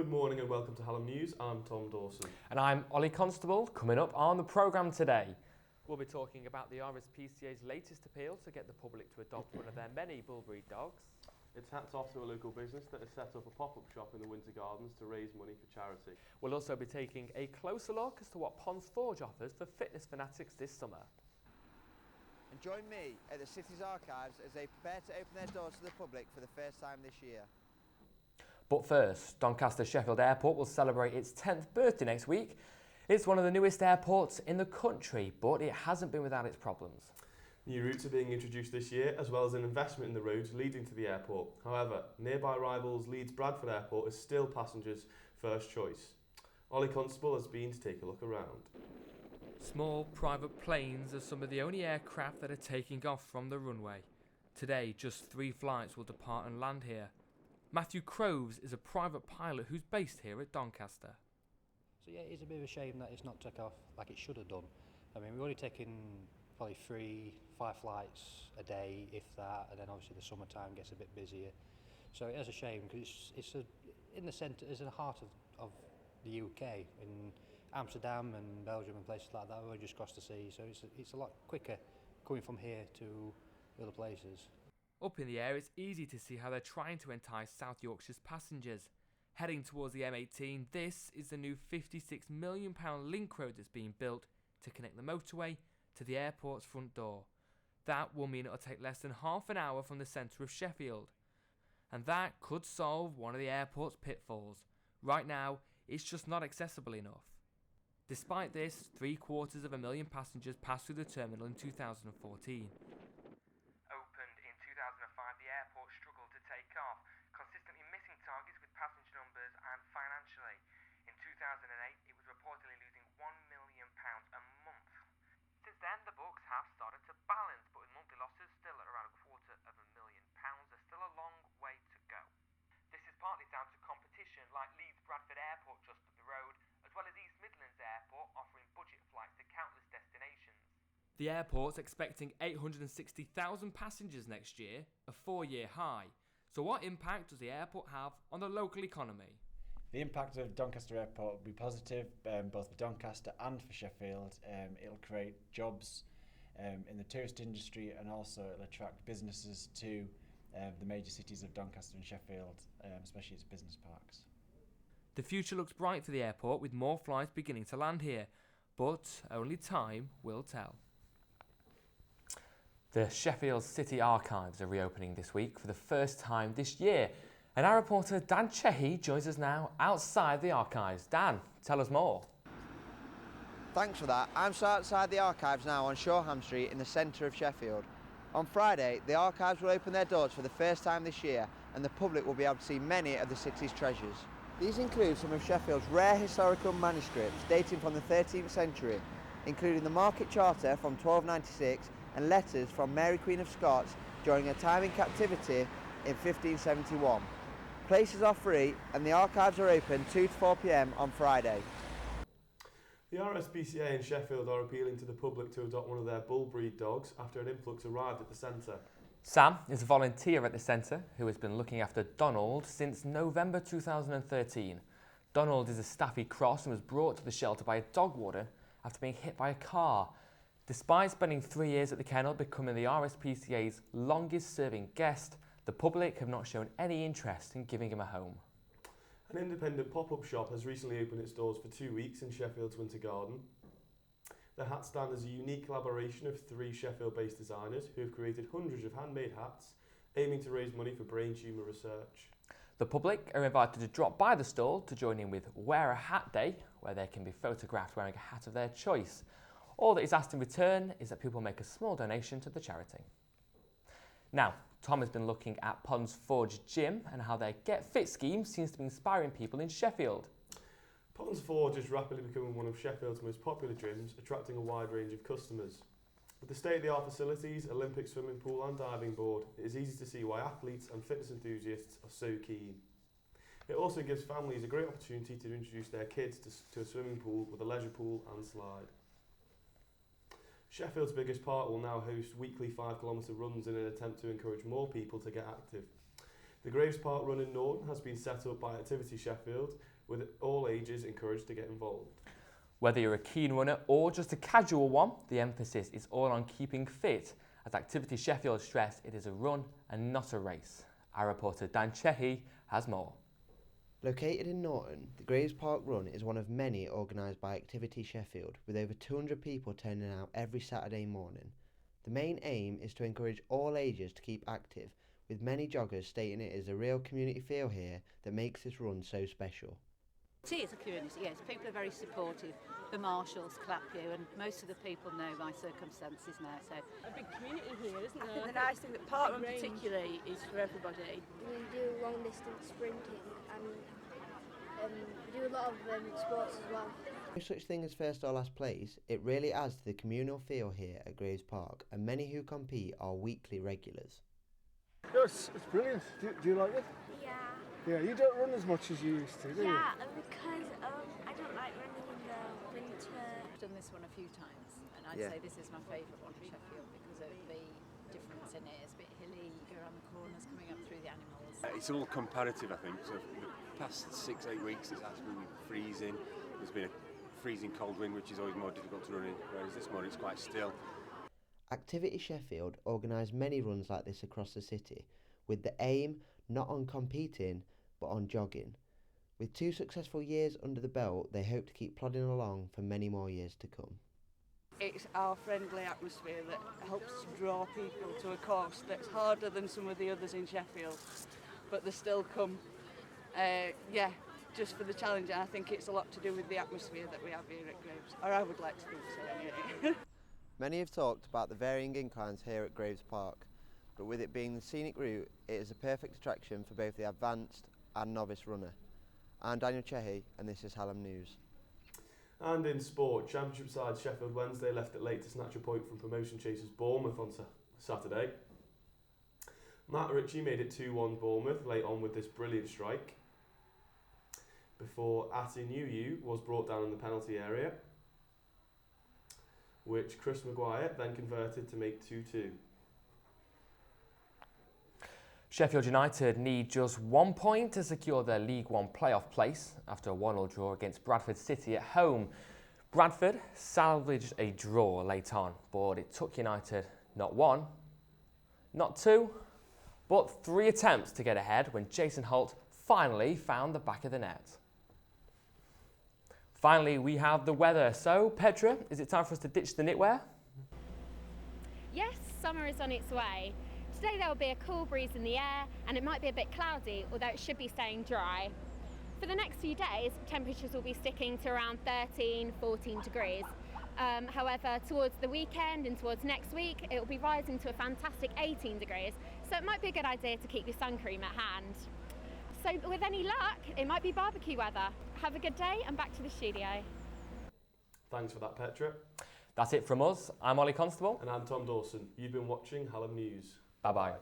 Good morning and welcome to Hallam News. I'm Tom Dawson. And I'm Ollie Constable. Coming up on the programme today, we'll be talking about the RSPCA's latest appeal to get the public to adopt one of their many bull breed dogs. It's hats off to a local business that has set up a pop-up shop in the Winter Gardens to raise money for charity. We'll also be taking a closer look as to what Ponds Forge offers for fitness fanatics this summer. And join me at the city's archives as they prepare to open their doors to the public for the first time this year. But first, Doncaster Sheffield Airport will celebrate its 10th birthday next week. It's one of the newest airports in the country, but it hasn't been without its problems. New routes are being introduced this year, as well as an investment in the roads leading to the airport. However, nearby rivals Leeds Bradford Airport is still passengers' first choice. Ollie Constable has been to take a look around. Small private planes are some of the only aircraft that are taking off from the runway. Today, just 3 flights will depart and land here. Matthew Croves is a private pilot who's based here at Doncaster. So yeah, it's a bit of a shame that it's not took off like it should have done. I mean, we've only taken probably 3-5 flights a day, if that, and then obviously the summertime gets a bit busier. So it is a shame because it's in the centre, it's in the heart of the UK, in Amsterdam and Belgium and places like that. We're just across the sea, so it's a lot quicker coming from here to other places. Up in the air, it's easy to see how they're trying to entice South Yorkshire's passengers. Heading towards the M18, this is the new £56 million link road that's being built to connect the motorway to the airport's front door. That will mean it'll take less than half an hour from the centre of Sheffield. And that could solve one of the airport's pitfalls. Right now, it's just not accessible enough. Despite this, 750,000 passengers passed through the terminal in 2014. The airport struggled to take off, consistently missing targets with passenger numbers and financially. In 2008, it was reportedly losing £1 million a month. Since then, the books have started to balance, but with monthly losses still at around £250,000, there's still a long way to go. This is partly down to competition like Leeds Bradford Airport just up the road, as well as East Midlands Airport offering budget flights to countless destinations. The airport's expecting 860,000 passengers next year, a 4-year high. So what impact does the airport have on the local economy? The impact of Doncaster Airport will be positive, both for Doncaster and for Sheffield. It'll create jobs in the tourist industry, and also it'll attract businesses to the major cities of Doncaster and Sheffield, especially its business parks. The future looks bright for the airport, with more flights beginning to land here, but only time will tell. The Sheffield City Archives are reopening this week for the first time this year. And our reporter Dan Chehi joins us now outside the archives. Dan, tell us more. Thanks for that. I'm so outside the archives now on Shoreham Street in the centre of Sheffield. On Friday, the archives will open their doors for the first time this year, and the public will be able to see many of the city's treasures. These include some of Sheffield's rare historical manuscripts dating from the 13th century, including the Market Charter from 1296 and letters from Mary Queen of Scots during her time in captivity in 1571. Places are free and the archives are open 2 to 4 p.m. on Friday. The RSPCA in Sheffield are appealing to the public to adopt one of their bull breed dogs after an influx arrived at the centre. Sam is a volunteer at the centre who has been looking after Donald since November 2013. Donald is a Staffy cross and was brought to the shelter by a dog warden after being hit by a car. Despite spending 3 years at the kennel, becoming the RSPCA's longest serving guest, the public have not shown any interest in giving him a home. An independent pop-up shop has recently opened its doors for 2 weeks in Sheffield's Winter Garden. The hat stand is a unique collaboration of 3 Sheffield-based designers who have created hundreds of handmade hats, aiming to raise money for brain tumour research. The public are invited to drop by the stall to join in with Wear a Hat Day, where they can be photographed wearing a hat of their choice. All that is asked in return is that people make a small donation to the charity. Now, Tom has been looking at Ponds Forge Gym and how their Get Fit scheme seems to be inspiring people in Sheffield. Ponds Forge is rapidly becoming one of Sheffield's most popular gyms, attracting a wide range of customers. With the state-of-the-art facilities, Olympic swimming pool and diving board, it is easy to see why athletes and fitness enthusiasts are so keen. It also gives families a great opportunity to introduce their kids to a swimming pool with a leisure pool and slide. Sheffield's biggest park will now host weekly 5-kilometre runs in an attempt to encourage more people to get active. The Graves Park Run in Norton has been set up by Activity Sheffield, with all ages encouraged to get involved. Whether you're a keen runner or just a casual one, the emphasis is all on keeping fit, as Activity Sheffield stressed it is a run and not a race. Our reporter Dan Chehi has more. Located in Norton, the Graves Park Run is one of many organised by Activity Sheffield, with over 200 people turning out every Saturday morning. The main aim is to encourage all ages to keep active, with many joggers stating it is a real community feel here that makes this run so special. It is a community, yes. People are very supportive. The marshals clap you, and most of the people know my circumstances now. So a big community here, isn't there? I think the nice thing that Parkrun particularly is for everybody. We do long distance sprinting and we do a lot of sports as well. No such thing as first or last place, it really adds to the communal feel here at Graves Park, and many who compete are weekly regulars. Yes, it's brilliant. Do you like it? Yeah. Yeah, you don't run as much as you used to, do you? Yeah, because I don't like running in the winter. I've done this one a few times, and I'd say this is my favourite one for Sheffield because of the difference in it. It's a bit hilly, you go around the corners, coming up through the animals. It's all comparative, I think. So for the past 6-8 weeks, it's actually been freezing. There's been a freezing cold wind, which is always more difficult to run in, whereas this morning it's quite still. Activity Sheffield organise many runs like this across the city, with the aim not on competing but on jogging. With 2 successful years under the belt, they hope to keep plodding along for many more years to come. It's our friendly atmosphere that helps to draw people to a course that's harder than some of the others in Sheffield, but they still come, just for the challenge. And I think it's a lot to do with the atmosphere that we have here at Graves, or I would like to think so anyway. Many have talked about the varying inclines here at Graves Park, but with it being the scenic route, it is a perfect attraction for both the advanced and novice runner. I'm Daniel Chehi, and this is Hallam News. And in sport, Championship side Sheffield Wednesday left it late to snatch a point from promotion chasers Bournemouth on Saturday. Matt Ritchie made it 2-1 Bournemouth late on with this brilliant strike, before Atinuyu was brought down in the penalty area, which Chris Maguire then converted to make 2-2. Sheffield United need just 1 point to secure their League One playoff place after a 1-1 draw against Bradford City at home. Bradford salvaged a draw late on, but it took United not 1, not 2, but 3 attempts to get ahead when Jason Holt finally found the back of the net. Finally, we have the weather. So, Petra, is it time for us to ditch the knitwear? Yes, summer is on its way. Today there will be a cool breeze in the air and it might be a bit cloudy, although it should be staying dry. For the next few days, temperatures will be sticking to around 13-14 degrees. However, towards the weekend and towards next week, it will be rising to a fantastic 18 degrees, so it might be a good idea to keep your sun cream at hand. So with any luck, it might be barbecue weather. Have a good day and back to the studio. Thanks for that, Petra. That's it from us. I'm Ollie Constable. And I'm Tom Dawson. You've been watching Hallam News. Bye-bye.